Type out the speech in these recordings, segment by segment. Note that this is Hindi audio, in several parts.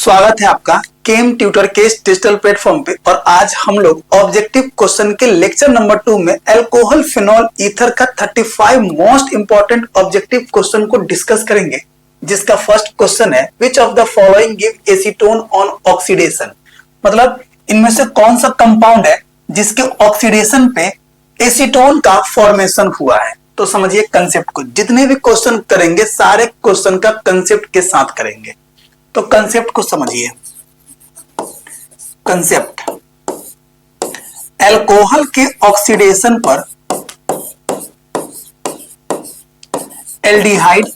स्वागत है आपका केम ट्यूटर के इस डिजिटल प्लेटफॉर्म पे। और आज हम लोग ऑब्जेक्टिव क्वेश्चन के लेक्चर नंबर 2 में अल्कोहल फिनॉल ईथर का 35 मोस्ट इंपॉर्टेंट ऑब्जेक्टिव क्वेश्चन को डिस्कस करेंगे, जिसका फर्स्ट क्वेश्चन है which of the following give acetone on oxidation. मतलब इनमें से कौन सा कंपाउंड है जिसके ऑक्सीडेशन पे एसीटोन का फॉर्मेशन हुआ है। तो समझिए कंसेप्ट को, जितने भी क्वेश्चन करेंगे सारे क्वेश्चन का कंसेप्ट के साथ करेंगे। तो कंसेप्ट को समझिए। कंसेप्ट, अल्कोहल के ऑक्सीडेशन पर एल्डिहाइड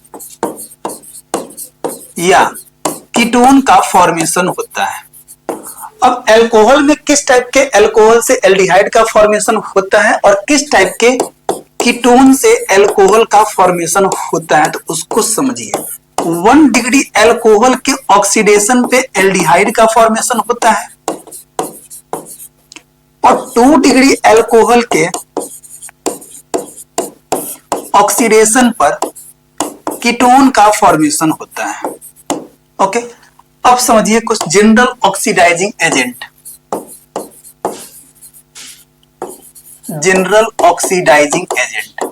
या कीटोन का फॉर्मेशन होता है। अब अल्कोहल में किस टाइप के अल्कोहल से एल्डिहाइड का फॉर्मेशन होता है और किस टाइप के कीटोन से अल्कोहल का फॉर्मेशन होता है, तो उसको समझिए। 1 डिग्री अल्कोहल के ऑक्सीडेशन पे एल्डिहाइड का फॉर्मेशन होता है और 2 डिग्री अल्कोहल के ऑक्सीडेशन पर कीटोन का फॉर्मेशन होता है। ओके, अब समझिए कुछ general oxidising agent. General oxidising agent,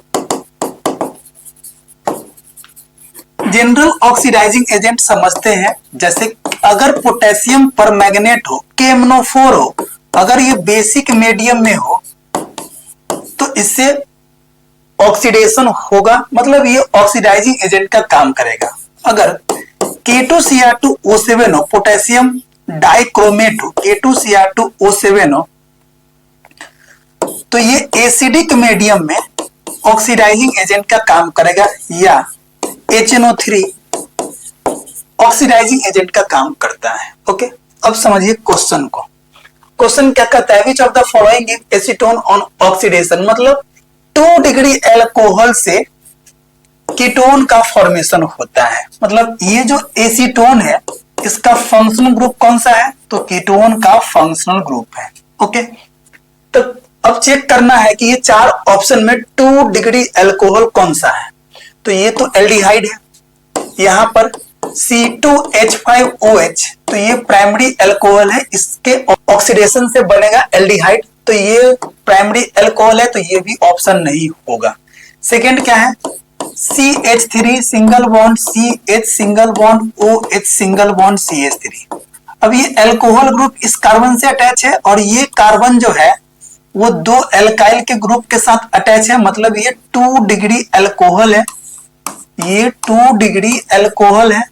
general oxidising agent समझते हैं। जैसे अगर पोटेशियम परमैंगनेट हो, KMnO4 हो, अगर ये बेसिक मीडियम में हो तो इससे ऑक्सीडेशन होगा, मतलब ये ऑक्सीडाइजिंग एजेंट का काम करेगा। अगर K2Cr2O7 हो, पोटेशियम डाइक्रोमेट हो, K2Cr2O7 हो, तो ये एसिडिक मीडियम में ऑक्सीडाइजिंग एजेंट का काम करेगा, या HNO3 ऑक्सीडाइजिंग एजेंट का काम करता है। ओके, अब समझिए क्वेश्चन को। क्वेश्चन क्या कहता है, which of the following give acetone on oxidation. मतलब 2 डिग्री अल्कोहल से कीटोन का फॉर्मेशन होता है। मतलब ये जो एसीटोन है इसका फंक्शनल ग्रुप कौन सा है, तो कीटोन का फंक्शनल ग्रुप है। ओके, तो अब चेक करना है कि ये 4 ऑप्शन में 2 डिग्री अल्कोहल कौन सा है। तो ये तो एल्डिहाइड है, यहां पर C2H5OH, तो ये प्राइमरी अल्कोहल है, इसके ऑक्सीडेशन से बनेगा एल्डिहाइड, तो ये प्राइमरी अल्कोहल है, तो ये भी ऑप्शन नहीं होगा। सेकंड क्या है, CH3 single bond CH single bond OH single bond CH3। अब ये अल्कोहल ग्रुप इस कार्बन से अटैच है और ये कार्बन जो है वो 2 एल्काइल के ग्रुप के साथ अटैच है, मतलब ये 2 डिग्री अल्कोहल है, ये 2 डिग्री अल्कोहल है।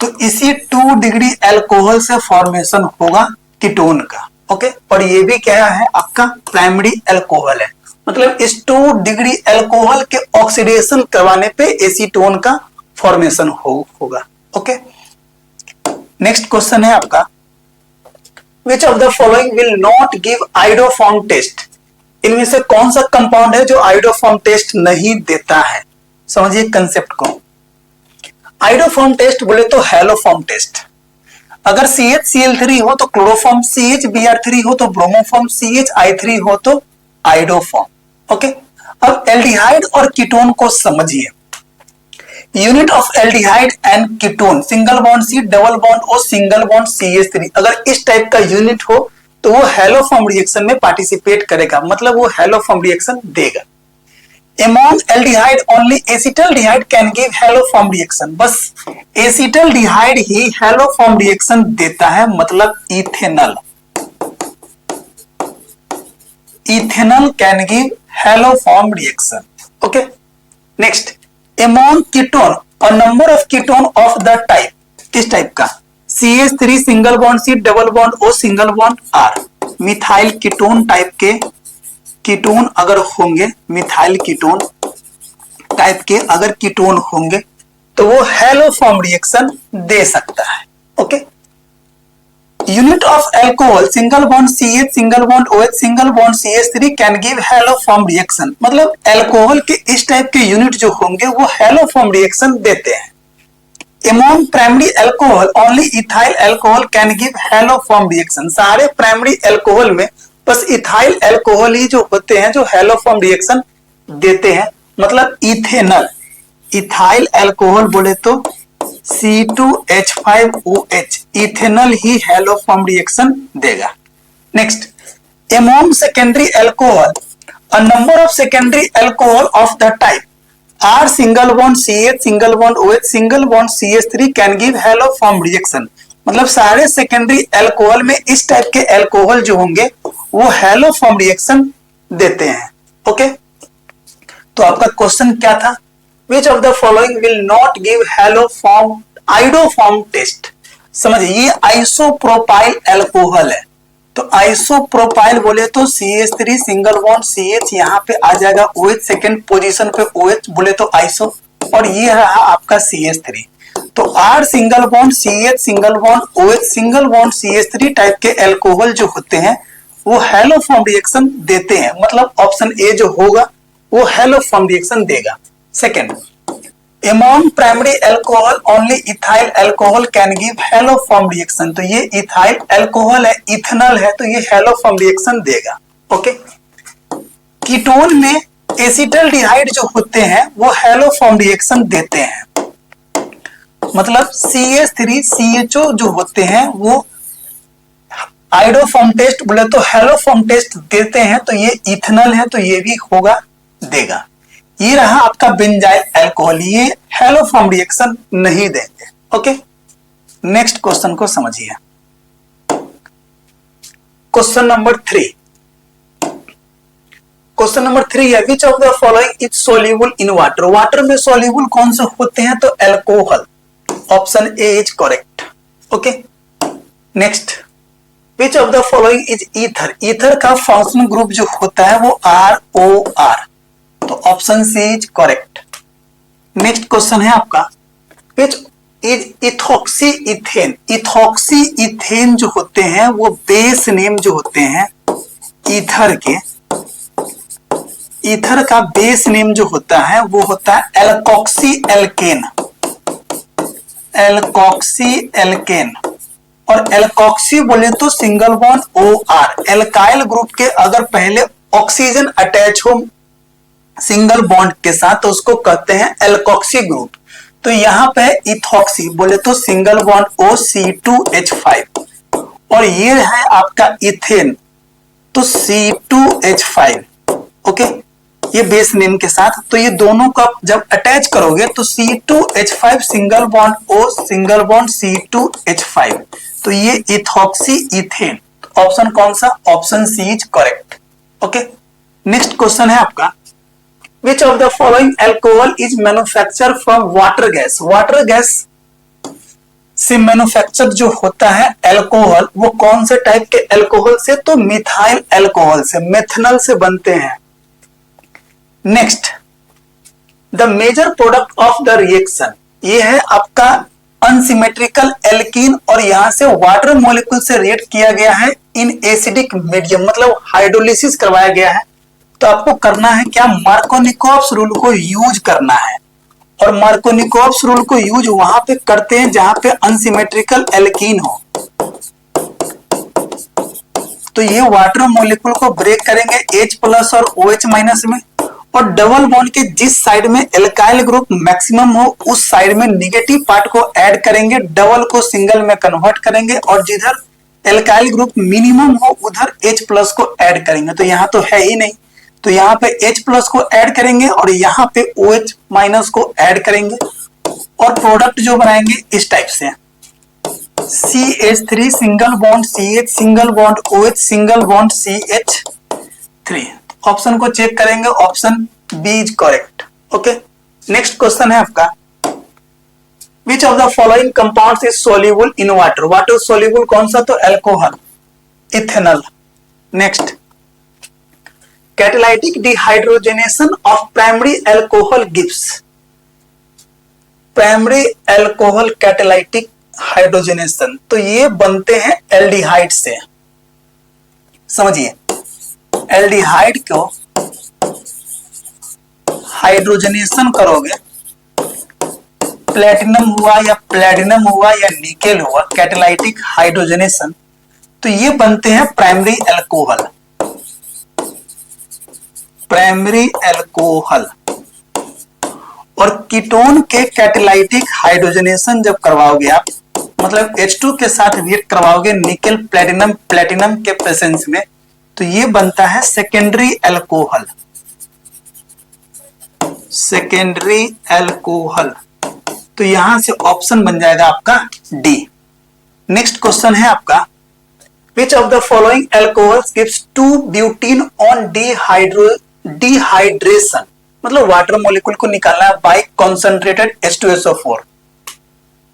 तो इसी 2 डिग्री अल्कोहल से फॉर्मेशन होगा कीटोन का। ओके, और ये भी क्या है, आपका प्राइमरी अल्कोहल है। मतलब इस 2 डिग्री अल्कोहल के ऑक्सीडेशन करवाने पे एसीटोन का फॉर्मेशन होगा। ओके, नेक्स्ट क्वेश्चन है आपका, which of the following will not give iodoform test. इनमें से कौन सा कंपाउंड है जो आयोडोफॉर्म टेस्ट नहीं देता है। समझिए कंसेप्ट को। आयोडोफॉर्म टेस्ट बोले तो हैलोफॉर्म टेस्ट। अगर CHCl3 हो तो क्लोरोफॉर्म, CHBr3 हो तो ब्रोमोफॉर्म, CHI3 हो तो आयोडोफॉर्म। ओके, अब एल्डिहाइड और कीटोन को समझिए। Unit of aldehyde and ketone, single bond C, double bond O, single bond CH3। अगर इस टाइप का यूनिट हो तो वो हैलोफॉर्म रिएक्शन में पार्टिसिपेट करेगा, मतलब वो हैलोफॉर्म रिएक्शन देगा। Among aldehyde only acetaldehyde can give haloform reaction। बस एसिटल्डिहाइड ही हैलोफॉर्म रिएक्शन देता है, मतलब ethanol. Ethanol can give haloform reaction. Okay, next, among ketone और number of ketone of the type, किस टाइप का, CH3 single bond C, double bond O, single bond R। Methyl ketone type के कीटोन अगर होंगे, मिथाइल कीटोन टाइप के अगर कीटोन होंगे तो वो हैलोफॉर्म रिएक्शन दे सकता है। Okay, unit of alcohol single bond CH single bond OH single bond CH3 can give haloform reaction. मतलब अल्कोहल के इस टाइप के यूनिट जो होंगे वो हैलोफॉर्म रिएक्शन देते हैं। Among primary alcohol only ethyl alcohol can give halofform reaction। सारे प्राइमरी अल्कोहल में बस इथाइल अल्कोहल ही जो होते हैं जो हैलोफॉर्म रिएक्शन देते हैं। मतलब इथेनॉल, इथाइल अल्कोहल बोले तो C2H5OH इथेनॉल ही हैलोफॉर्म रिएक्शन देगा। Next, among secondary alcohol, a number of secondary alcohol of the type R single bond CH single bond OH single bond CH3 can give haloform reaction। मतलब सारे सेकेंडरी एल्कोहल में इस टाइप के एल्कोहल जो होंगे वो हैलोफॉर्म रिएक्शन देते हैं। ओके, तो आपका क्वेश्चन क्या था? Which of the following will not give haloform iodoform test? समझिए, ये आइसोप्रोपाइल एल्कोहल है, तो आइसोप्रोपाइल बोले तो CH3 सिंगल बॉन्ड CH यहाँ पे आ जाएगा, OH सेकेंड पोजीशन पे OH बोले तो आइसो, और ये रहा आपका CH3। तो R single bond CH single bond OH single bond CH3 type के एल्कोहल जो होते हैं वो हैलोफॉर्म रिएक्शन देते हैं, मतलब ऑप्शन ए जो होगा वो हैलोफॉर्म रिएक्शन देगा। Second, among primary alcohol only ethyl alcohol can give haloform reaction। तो ये इथाइल अल्कोहल है, इथेनॉल है, तो ये हैलोफॉर्म रिएक्शन देगा। ओके, कीटोन में एसिटल्डिहाइड जो होते हैं वो हैलोफॉर्म रिएक्शन देते हैं, मतलब CH3CHO जो होते हैं वो आइडोफॉर्म टेस्ट बोले तो हैलोफॉर्म टेस्ट देते हैं, तो ये इथेनॉल है, तो ये भी होगा, देगा। ये रहा आपका बेंजाइल अल्कोहल, ये हैलोफॉर्म रिएक्शन नहीं देंगे। ओके, नेक्स्ट क्वेश्चन को समझिए। क्वेश्चन नंबर 3, क्वेश्चन नंबर 3 है which of the following is soluble in water? Water में सोल्यूबल कौन से होते हैं? तो alcohol, option A is correct. Okay, next, which of the following is ether? Ether का फंक्शनल ग्रुप जो होता है वो ROR, तो option C is correct. Next question है आपका which is ethoxy ethane? Ethoxy ethane जो होते हैं वो बेस नेम जो होते हैं ईथर के, ईथर का बेस नेम जो होता है वो होता है एल्कोक्सी एल्केन, एल्कोक्सी एल्केन। और एल्कोक्सी बोले तो single bond OR, alkyl group के अगर पहले ऑक्सीजन अटैच हो सिंगल बॉन्ड के साथ तो उसको कहते हैं एल्कोक्सी ग्रुप। तो यहाँ पे इथॉक्सी बोले तो सिंगल बॉन्ड OC2H5, और ये है आपका इथेन तो C2H5। ओके, ये बेस नेम के साथ, तो ये दोनों का जब अटैच करोगे तो C2H5 single bond O single bond C2H5, तो ये इथॉक्सी इथेन। ऑप्शन कौन सा? Option C is correct. Okay, next question है आपका Which of the following alcohol is manufactured from water gas? Water gas से मैन्युफैक्चर जो होता है अल्कोहल वो कौन से टाइप के अल्कोहल से? तो मिथाइल अल्कोहल से, मेथनॉल से बनते हैं। Next, the major product of the reaction, ये है आपका अनसिमेट्रिकल एल्कीन, और यहां से वाटर मॉलिक्यूल से रिएक्ट किया गया है इन एसिडिक मीडियम, मतलब हाइड्रोलिसिस करवाया गया है। तो आपको करना है क्या? मार्कोनिकोव्स रूल को यूज करना है, और मार्कोनिकोव्स रूल को यूज वहां पे करते हैं जहां पे अनसिमेट्रिकल एल्कीन हो। तो ये वाटर मॉलिक्यूल को ब्रेक करेंगे H+ और OH- में, और डबल बॉन्ड के जिस साइड में एल्काइल ग्रुप मैक्सिमम हो उस साइड में निगेटिव पार्ट को ऐड करेंगे, डबल को सिंगल में कन्वर्ट करेंगे, और जिधर एल्काइल ग्रुप मिनिमम हो उधर H+ को ऐड करेंगे। तो यहाँ तो है ही नहीं, तो यहाँ पे H+ को ऐड करेंगे और यहाँ पे OH- को ऐड करेंगे, और प्रोडक्ट जो बनाएंगे इस टाइप से CH3 single bond CH single bond OH single bond CH3। Option को चेक करेंगे, option B is correct. Okay, next question है आपका which of the following compounds is soluble in water? Water soluble कौन सा? तो alcohol, ethanol. Next, catalytic dehydrogenation of primary alcohol gives? Primary alcohol catalytic hydrogenation, तो ये बनते हैं एल्डिहाइड से। समझिए, एल्डिहाइड को हाइड्रोजनेशन करोगे, प्लेटिनम हुआ या प्लेटिनम हुआ या निकेल हुआ, कैटालाइटिक हाइड्रोजनेशन, तो ये बनते हैं प्राइमरी अल्कोहल, प्राइमरी अल्कोहल। और कीटोन के कैटालाइटिक हाइड्रोजनेशन जब करवाओगे आप, मतलब H2 के साथ रिएक्ट करवाओगे निकेल प्लेटिनम प्लेटिनम के प्रेजेंस में, तो ये बनता है सेकेंडरी एल्कोहल। सेकेंडरी एल्कोहल, तो यहां से ऑप्शन बन जाएगा आपका डी। नेक्स्ट क्वेश्चन है आपका, which of the following alcohols gives two butene on dehydration, मतलब वाटर मॉलिक्यूल को निकालना है bye concentrated H2SO4।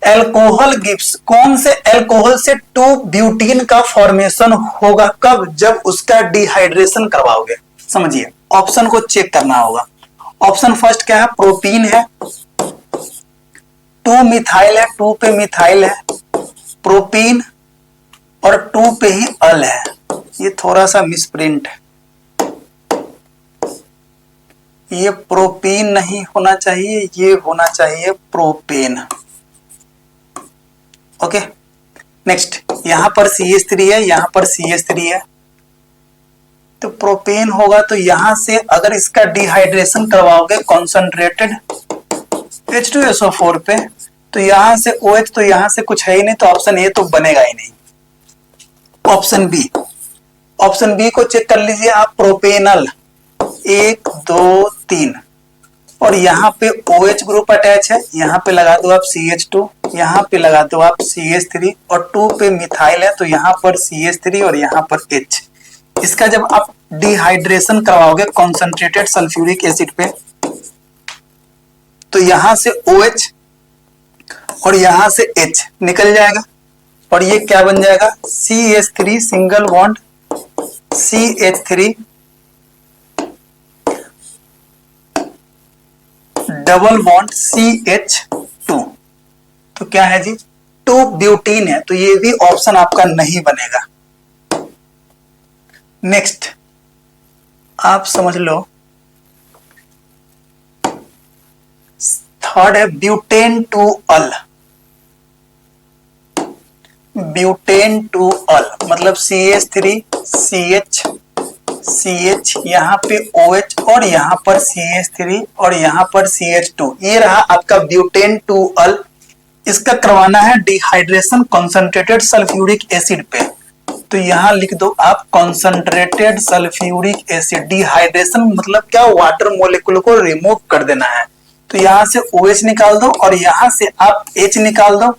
Alcohol gives, कौन से एल्कोहल से 2-ब्यूटीन का फॉर्मेशन होगा, कब, जब उसका डिहाइड्रेशन करवाओगे। समझिए, ऑप्शन को चेक करना होगा। ऑप्शन फर्स्ट क्या है, प्रोपीन है, 2 मिथाइल है, 2 पे मिथाइल है, प्रोपीन और 2 पे ही अल है। ये थोड़ा सा मिसप्रिंट है, ये प्रोपीन नहीं होना चाहिए, ये होना चाहिए प्रोपेन। ओके, नेक्स्ट, यहां पर CH3 है, यहां पर CH3 है, तो प्रोपेन होगा। तो यहां से अगर इसका डिहाइड्रेशन करवाओगे कॉन्सेंट्रेटेड H2SO4 पे, तो यहां से OH, तो यहां से कुछ है ही नहीं, तो ऑप्शन ए तो बनेगा ही नहीं। ऑप्शन बी, ऑप्शन बी को चेक कर लीजिए आप, प्रोपेनल 1 2 3, और यहाँ पे OH ग्रुप अटैच है, यहाँ पे लगा दो आप CH2, यहाँ पे लगा दो आप CH3, और 2 पे मिथाइल है, तो यहाँ पर CH3 और यहाँ पर H। इसका जब आप डिहाइड्रेशन करवाओगे कॉन्सेंट्रेटेड सल्फ्यूरिक एसिड पे, तो यहां से OH और यहां से H निकल जाएगा, और ये क्या बन जाएगा, CH3 single bond CH3 double bond CH2, तो क्या है जी, 2-ब्यूटीन है, तो ये भी ऑप्शन आपका नहीं बनेगा। नेक्स्ट आप समझ लो, थर्ड है ब्यूटेन टू अल। ब्यूटेन टू अल मतलब CH3 CH यहाँ पे OH और यहाँ पर CH3 और यहाँ पर CH2, ये रहा आपका ब्यूटेन टू अल। इसका करवाना है डिहाइड्रेशन कॉन्सेंट्रेटेड सल्फ्यूरिक एसिड पे, तो यहाँ लिख दो आप कॉन्सेंट्रेटेड सल्फ्यूरिक एसिड। डिहाइड्रेशन मतलब क्या, वाटर मॉलिक्यूल को रिमूव कर देना है, तो यहाँ से OH निकाल दो और यहाँ से आप H निकाल दो,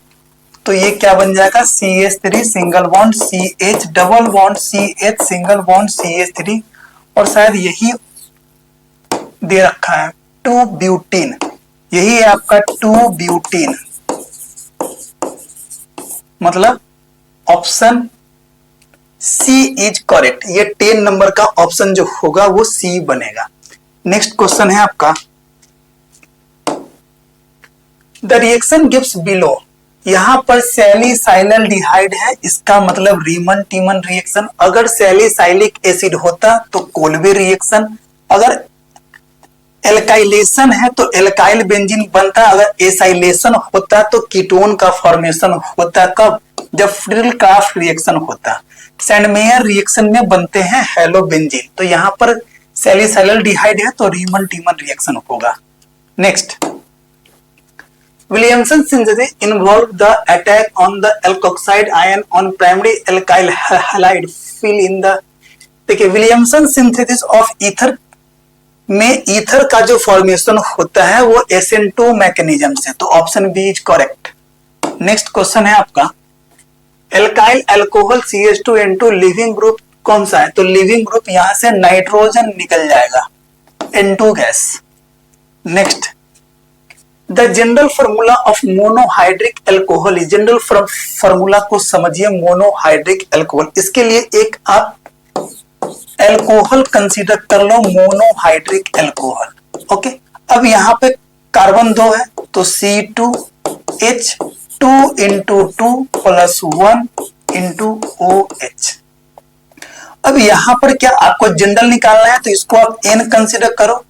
तो ये क्या बन जाएगा, CH3 single bond CH double bond CH single bond CH3, और शायद यही दे रखा है 2-ब्यूटीन, यही है आपका 2-ब्यूटीन, मतलब ऑप्शन सी इज करेक्ट। ये 10 नंबर का ऑप्शन जो होगा वो सी बनेगा। नेक्स्ट क्वेश्चन है आपका, द रिएक्शन गिव्स बिलो, यहां पर सैलिसाइलडिहाइड है, इसका मतलब रीमन टीमन रिएक्शन। अगर सैलिसाइलिक एसिड होता तो कोल्बे रिएक्शन, अगर एल्काइलेशन है तो एल्काइल बेंजीन बनता, अगर एसाइलेशन होता तो कीटोन का फॉर्मेशन होता। कब, जब फ्रिल क्राफ्ट रिएक्शन होता। सैंडमेयर रिएक्शन में बनते हैं हेलोबेंजीन, तो यहां पर सैलिसाइलडिहाइड है तो रीमन टीमन रिएक्शन होगा। Next, Williamson synthesis involved the attack on the alkoxide ion on primary alkyl halide fill in the, देखिए विलियमसन सिंथेसिस ऑफ ईथर में ईथर का जो फॉर्मेशन होता है वो SN2 मैकेनिज्म से, तो option B is correct. Next question है आपका, alkyl alcohol CH2N2 leaving group कौन सा है, तो लिविंग ग्रुप यहां से नाइट्रोजन निकल जाएगा, N2 gas. Next, the general formula of monohydric alcohol, general formula को समझिए मोनोहाइड्रिक एल्कोहल। इसके लिए एक आप एल्कोहल कंसीडर कर लो, मोनोहाइड्रिक एल्कोहल। ओके, अब यहाँ पे कार्बन 2 है तो C2H 2 into 2 plus 1 into OH। अब यहां पर क्या आपको जनरल निकालना है, तो इसको आप N कंसीडर करो,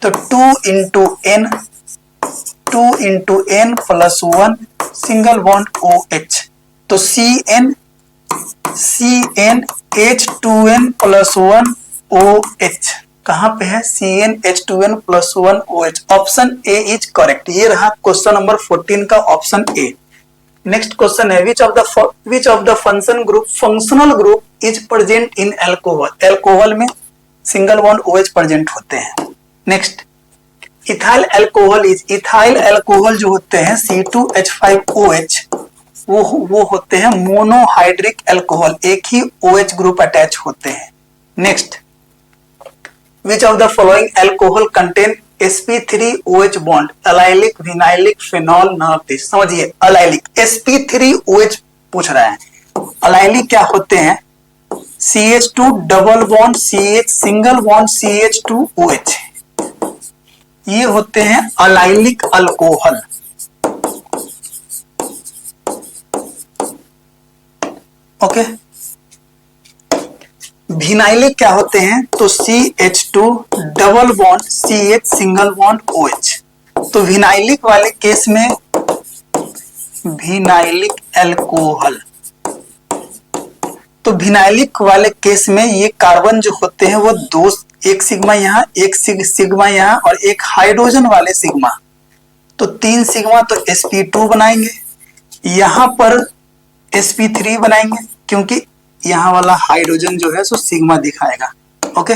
तो 2 into N plus 1 single bond OH, तो CnH2n plus 1 OH। कहां पे है CnH2n plus 1 OH, option A is correct. ये रहा क्वेश्चन नंबर 14 का ऑप्शन ए। नेक्स्ट क्वेश्चन है which of the functional group is present in alcohol. Alcohol में सिंगल बॉन्ड OH प्रेजेंट होते हैं। नेक्स्ट इथाइल एल्कोहल जो होते हैं C2H5OH वो होते हैं मोनोहाइड्रिक एल्कोहल, एक ही OH ग्रुप अटैच होते हैं। Next which of the following alcohol contain sp3OH bond, allylic, vinylic, phenol, none of this. समझिए अलाइलिक sp3OH पूछ रहा है। अलाइलिक क्या होते हैं? CH2 double bond CH single bond CH2OH, ये होते हैं अलाइलिक अल्कोहल। ओके, विनाइलिक क्या होते हैं? तो CH2 double bond CH single bond OH। तो विनाइलिक वाले केस में विनाइलिक एल्कोहल, तो विनाइलिक वाले केस में ये कार्बन जो होते हैं वो दो, एक सिग्मा यहाँ, एक सिग्मा यहाँ और एक हाइड्रोजन वाले सिग्मा, तो 3 सिग्मा, तो sp2 बनाएंगे, यहां पर sp3 बनाएंगे क्योंकि यहाँ वाला हाइड्रोजन जो है सो सिग्मा दिखाएगा। ओके,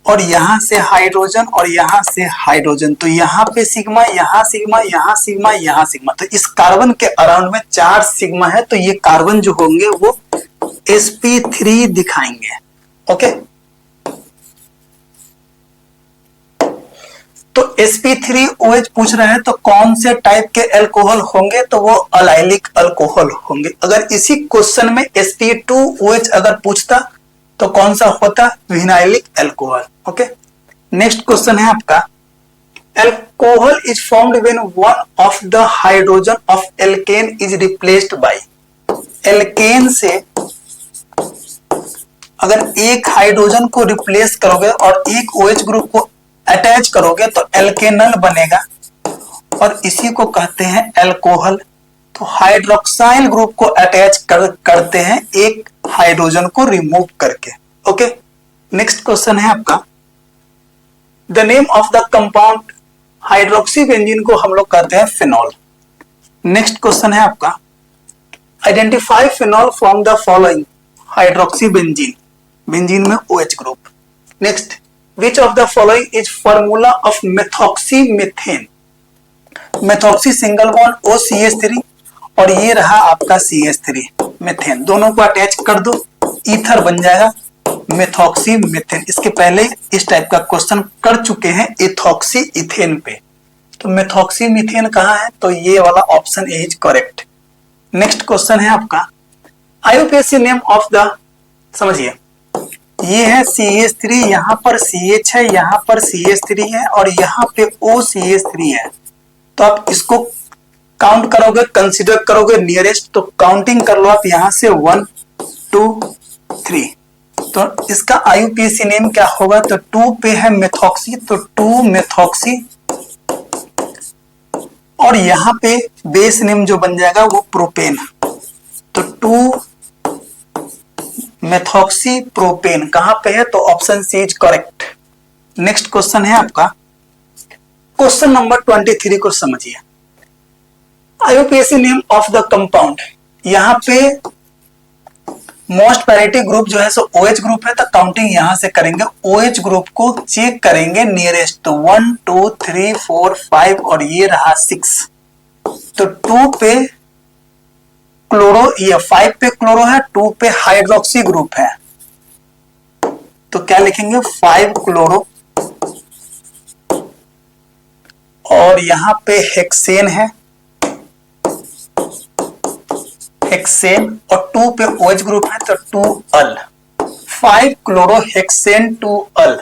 और यहां से हाइड्रोजन और यहां से हाइड्रोजन, तो यहाँ पे सिग्मा, यहाँ सिग्मा, यहाँ सिग्मा, यहाँ सिग्मा, तो इस कार्बन के अराउंड में 4 सिग्मा है, तो ये कार्बन जो होंगे वो sp3 दिखाएंगे। ओके, तो sp3OH पूछ रहे हैं तो कौन से टाइप के अल्कोहल होंगे? तो वो अलाइलिक अल्कोहल होंगे। अगर इसी क्वेश्चन में sp2OH अगर पूछता तो कौन सा होता? Vinylic alcohol. Okay, next question है आपका, alcohol is formed when one of the hydrogen of alkane is replaced by. Alkane से अगर एक हाइड्रोजन को रिप्लेस करोगे और एक OH ग्रुप को अटैच करोगे तो एल्केनल बनेगा, और इसी को कहते हैं अल्कोहल। तो हाइड्रोक्साइल ग्रुप को अटैच करते हैं एक हाइड्रोजन को रिमूव करके। ओके, नेक्स्ट क्वेश्चन है आपका, the name of the compound, hydroxy benzene को हम लोग कहते हैं फिनॉल। नेक्स्ट क्वेश्चन है आपका, identify phenol from the following, hydroxy benzene, benzene में OH group. Next which of the following is formula of methoxy methane, methoxy single bond OCH3 और ये रहा आपका CH3 मीथेन, दोनों को अटैच कर दो, ईथर बन जाएगा मेथॉक्सी मीथेन। इसके पहले इस टाइप का क्वेश्चन कर चुके हैं इथॉक्सी इथेन पे, तो मेथॉक्सी मीथेन कहाँ है? तो ये वाला option A is correct. Next question है आपका, IUPAC नेम ऑफ द, समझिए ये है CH3, यहां पर CH है, यहां पर CH3 है और यहां पे OCH3 है, तो आप इसको काउंट करोगे, कंसीडर करोगे नियरेस्ट, तो काउंटिंग कर लो आप यहां से 1 2 3, तो इसका IUPAC नेम क्या होगा? तो 2 पे है मेथॉक्सी, तो 2 मेथॉक्सी, और यहां पे बेस नेम जो बन जाएगा वो प्रोपेन, तो 2 मेथॉक्सी प्रोपेन कहां पे है? तो option C is correct. Next question है आपका, क्वेश्चन नंबर 23 को समझिए, IUPAC name of the compound, यहां पे मोस्ट पैरिटी ग्रुप जो है सो OH ग्रुप है, तो काउंटिंग यहां से करेंगे, OH ग्रुप को चेक करेंगे नियरेस्ट, तो 1 2 3 4 5 और ये रहा 6, तो 2 पे क्लोरो, ये 5 पे क्लोरो है, 2 पे हाइड्रोक्सी ग्रुप है, तो क्या लिखेंगे? 5 क्लोरो, और यहां पे हेक्सेन है, हेक्सेन, और 2 पे OH ग्रुप है, तो 2 अल, 5 क्लोरो हेक्सेन 2 अल,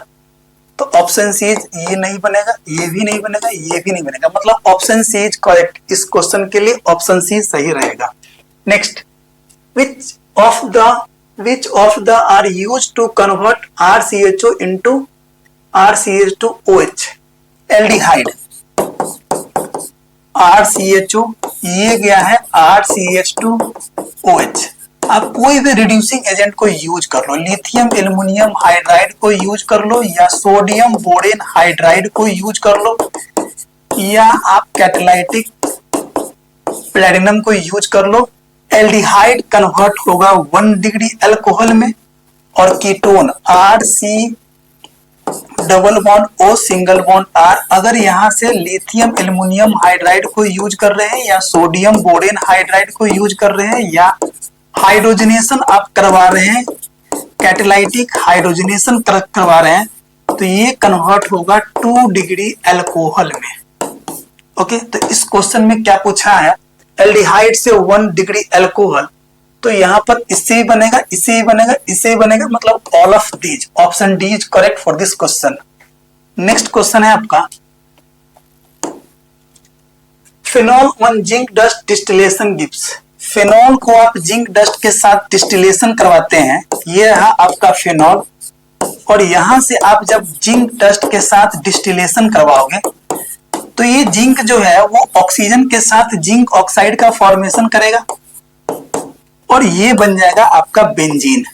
तो ऑप्शन सी ये नहीं बनेगा, ये भी नहीं बनेगा, ये भी नहीं बनेगा, मतलब ऑप्शन सी इज करेक्ट। इस क्वेश्चन के लिए ऑप्शन सी सही रहेगा। Next, which of the are used to convert RCHO into RCH2OH, aldehyde, RCHO ये गया है RCH2OH, आप कोई भी रिड्यूसिंग एजेंट को यूज कर लो, लिथियम एल्युमिनियम हाइड्राइड को यूज कर लो, या सोडियम बोरेन हाइड्राइड को यूज कर लो, या आप कैटालाइटिक प्लैटिनम को यूज कर लो। एल्डिहाइड कन्वर्ट होगा 1 डिग्री अल्कोहल में, और ketone RC double bond O single bond R, अगर यहां से लिथियम एल्युमिनियम हाइड्राइड को यूज कर रहे हैं, या सोडियम बोरेन हाइड्राइड को यूज कर रहे हैं, या हाइड्रोजनेशन आप करवा रहे हैं, कैटालाइटिक हाइड्रोजनेशन करवा रहे हैं, तो ये कन्वर्ट होगा 2 डिग्री अल्कोहल में। ओके, तो इस क्वेश्चन में क्या पूछा है, एल्डिहाइड से 1 डिग्री अल्कोहल, तो यहां पर इससे ही बनेगा, इससे ही बनेगा, इससे ही बनेगा, मतलब all of these. Option D is correct for this question. Next question है आपका, phenol on zinc dust distillation gives. Phenol को आप जिंक डस्ट के साथ डिस्टिलेशन करवाते हैं, ये रहा आपका फिनॉल, और यहां से आप जब जिंक डस्ट के साथ डिस्टिलेशन करवाओगे तो ये जिंक जो है वो ऑक्सीजन के साथ जिंक ऑक्साइड का फॉर्मेशन करेगा, और ये बन जाएगा आपका बेंजीन।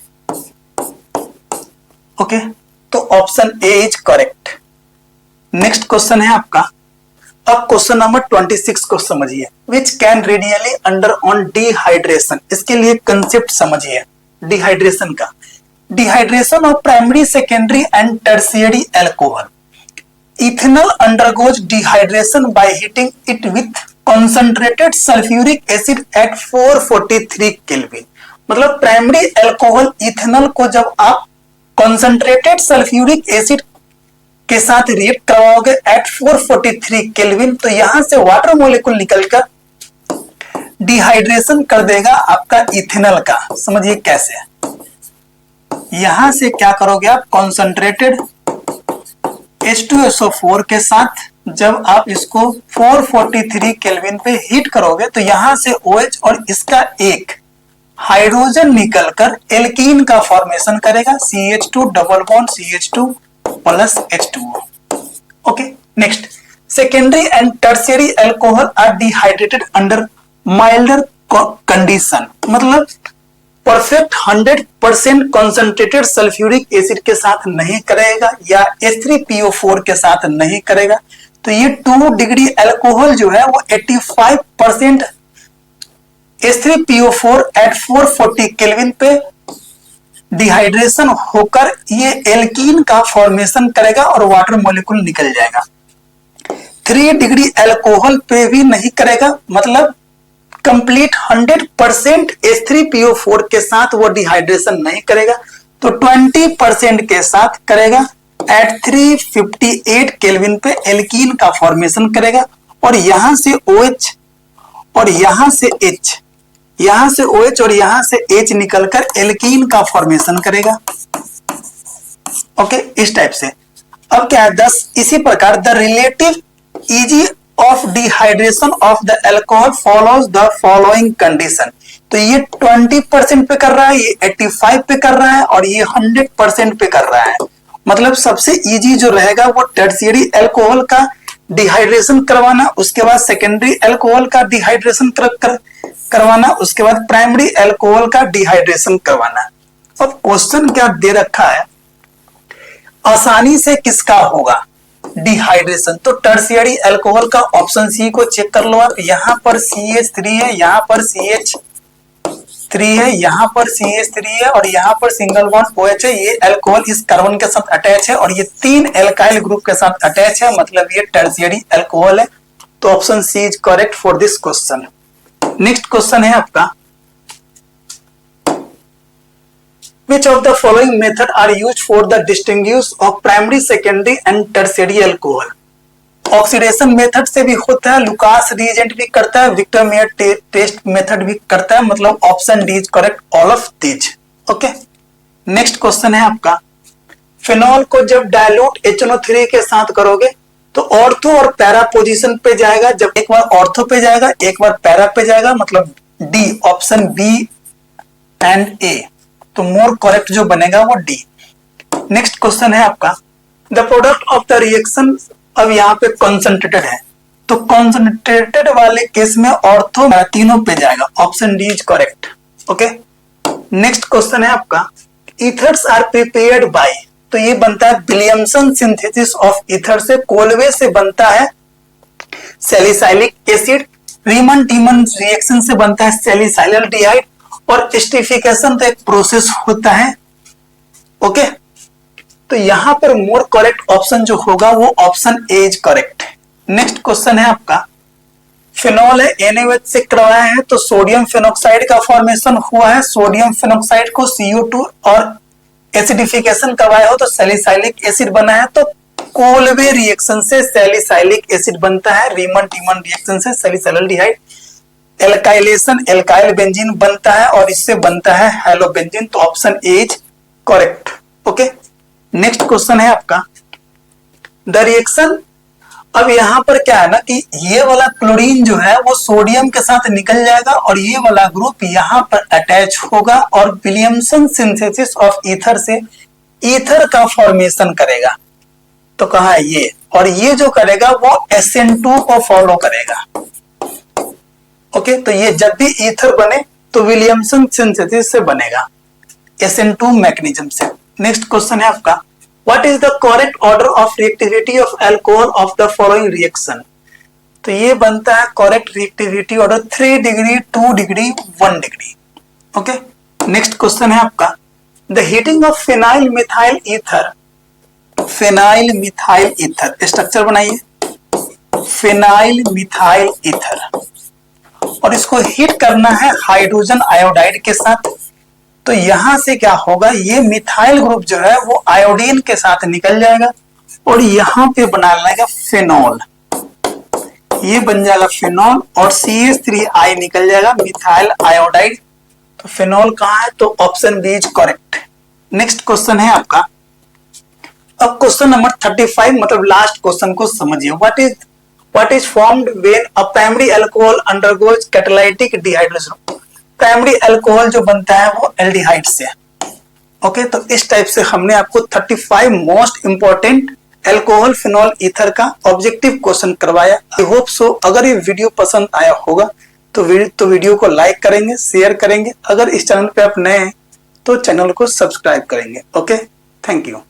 ओके, तो option A is correct. Next question है आपका, अब क्वेश्चन नंबर 26 को समझिए, which can radially under on dehydration. इसके लिए कंसेप्ट समझिए डिहाइड्रेशन का। Dehydration of primary secondary and tertiary alcohol. Ethanol undergoes dehydration by heating it with concentrated sulfuric acid at 443 kelvin. मतलब प्राइमरी अल्कोहल इथेनॉल को जब आप concentrated sulfuric acid के साथ रिएक्ट करवाओगे at 443 केल्विन, तो यहां से वाटर मॉलिक्यूल निकलकर डिहाइड्रेशन कर देगा आपका इथेनॉल का। समझिए कैसे, यहां से क्या करोगे आप, कॉन्सेंट्रेटेड H2SO4 के साथ जब आप इसको 443 केल्विन पे हीट करोगे, तो यहां से OH और इसका एक हाइड्रोजन निकलकर एल्कीन का फॉर्मेशन करेगा, CH2 double bond CH2 plus H2O। Okay, next, secondary and tertiary alcohol are dehydrated under milder condition. मतलब परफेक्ट 100% कॉन्सेंट्रेटेड सल्फ्यूरिक एसिड के साथ नहीं करेगा, या H3PO4 के साथ नहीं करेगा, तो ये 2 डिग्री अल्कोहल जो है वो 85% H3PO4 एट 440 केल्विन पे डिहाइड्रेशन होकर ये एल्कीन का फॉर्मेशन करेगा और वाटर मॉलिक्यूल निकल जाएगा। 3 डिग्री अल्कोहल पे भी नहीं करेगा, मतलब कंप्लीट 100% H3PO4 के साथ वो डिहाइड्रेशन नहीं करेगा, तो 20% के साथ करेगा, एट 358 केल्विन पे एल्कीन का फॉर्मेशन करेगा, और यहां से OH और यहां से H, यहां से OH और यहां से H निकलकर एल्कीन का फॉर्मेशन करेगा। ओके, इस टाइप से। अब क्या है 10, इसी प्रकार the relative easy of dehydration of the alcohol follows the following condition. तो ये 20% पे कर रहा है, ये 85 पे कर रहा है, और ये 100% पे कर रहा है। मतलब सबसे इजी जो रहेगा वो टर्शियरी अल्कोहल का डिहाइड्रेशन करवाना, उसके बाद सेकेंडरी अल्कोहल का डिहाइड्रेशन करवाना, उसके बाद प्राइमरी अल्कोहल का डिहाइड्रेशन करवाना। अब क्वेश्चन क्या दे रखा है, आसानी से किसका होगा डिहाइड्रेशन, तो टर्शियरी अल्कोहल का ऑप्शन सी को चेक कर लो आप। यहां पर CH3 है, यहां पर CH3 है, यहां पर CH3 है, और यहां पर सिंगल बॉन्ड OH है। ये अल्कोहल इस कार्बन के साथ अटैच है, और ये 3 एल्काइल ग्रुप के साथ अटैच है, मतलब ये टर्शियरी अल्कोहल है। तो option C is correct for this question. Next question है आपका, Which of the following method are used for the distinguish of primary, secondary and tertiary alcohol? Oxidation method से भी होता है, लुकास रिएजेंट भी करता है, विक्टर मेयर टेस्ट मेथड भी करता है, मतलब option D is correct all of these. Okay, next question है आपका, फिनॉल को जब डायल्यूट HNO3 के साथ करोगे तो ऑर्थो और पैरा पोजीशन पे जाएगा। जब एक बार ऑर्थो पे जाएगा, एक बार पैरा पे जाएगा, मतलब डी, ऑप्शन बी एंड ए। तो मोर करेक्ट जो बनेगा वो डी। नेक्स्ट क्वेश्चन है आपका, the product of the reaction, अब यहाँ पे कॉन्सेंट्रेटेड है, तो कॉन्सेंट्रेटेड वाले केस में ऑर्थो तीनों पे जाएगा, option D is correct. Okay, next question है आपका, ईथर्स आर प्रिपेयर्ड बाय, तो ये बनता है विलियमसन सिंथेसिस ऑफ ईथर से, कोलवे से बनता है सैलिसाइलिक एसिड, रीमन टीमन रिएक्शन से बनता है सैलिसाइलडिहाइड, और एस्टरिफिकेशन तो एक प्रोसेस होता है। ओके, तो यहां पर मोर करेक्ट ऑप्शन जो होगा वो option A is correct. Next question है आपका, फिनॉल है NaOH से करवाया है, तो सोडियम फेनोक्साइड का फॉर्मेशन हुआ है, सोडियम फेनोक्साइड को CO2 और एसिडिफिकेशन करवाया हो तो सैलिसाइलिक एसिड बना है, तो कोलवे रिएक्शन से सैलिसाइलिक एसिड बनता है, रीमन टीमन रिएक्शन से सैलिसाइलडिहाइड, एल्काइलेशन एल्काइल बेंजीन बनता है और इससे बनता है हेलोबेंजीन, तो option A is correct. Okay, next question है आपका, द रिएक्शन, अब यहां पर क्या है ना कि ये वाला क्लोरीन जो है वो सोडियम के साथ निकल जाएगा और ये वाला ग्रुप यहां पर अटैच होगा और विलियमसन सिंथेसिस ऑफ ईथर से ईथर का फॉर्मेशन करेगा। तो कहा है ये, और ये जो करेगा वो SN2 को फॉलो करेगा। ओके, तो ये जब भी ईथर बने तो विलियमसन सिंथेसिस से बनेगा, SN2 मैकेनिज्म से। नेक्स्ट क्वेश्चन है आपका, What is the correct order of reactivity of alcohol of the following reaction? तो ये बनता है correct reactivity order 3 degree, 2 degree, 1 degree. Okay, next question है आपका, the heating of phenyl methyl ether, phenyl methyl ether structure बनाइए, phenyl methyl ether, और इसको हीट करना है हाइड्रोजन आयोडाइड के साथ। तो यहां से क्या होगा, ये मिथाइल ग्रुप जो है वो आयोडीन के साथ निकल जाएगा और यहां पे बना लेगा फिनॉल, ये बन जाएगा फिनॉल और CH3I निकल जाएगा मिथाइल आयोडाइड। तो फिनॉल कहां है, तो option B is correct. Next question है आपका, अब क्वेश्चन नंबर 35 मतलब लास्ट क्वेश्चन को समझिए, what is formed when a primary alcohol undergoes catalytic dehydration. Primary alcohol जो बनता है वो एल्डिहाइड से। ओके, तो इस टाइप से हमने आपको 35 most important alcohol phenol ether का ऑब्जेक्टिव क्वेश्चन करवाया। आई होप सो, अगर ये वीडियो पसंद आया होगा तो वीडियो को लाइक करेंगे, शेयर करेंगे, अगर इस चैनल पे आप नए हैं तो चैनल को सब्सक्राइब करेंगे। Okay, thank you.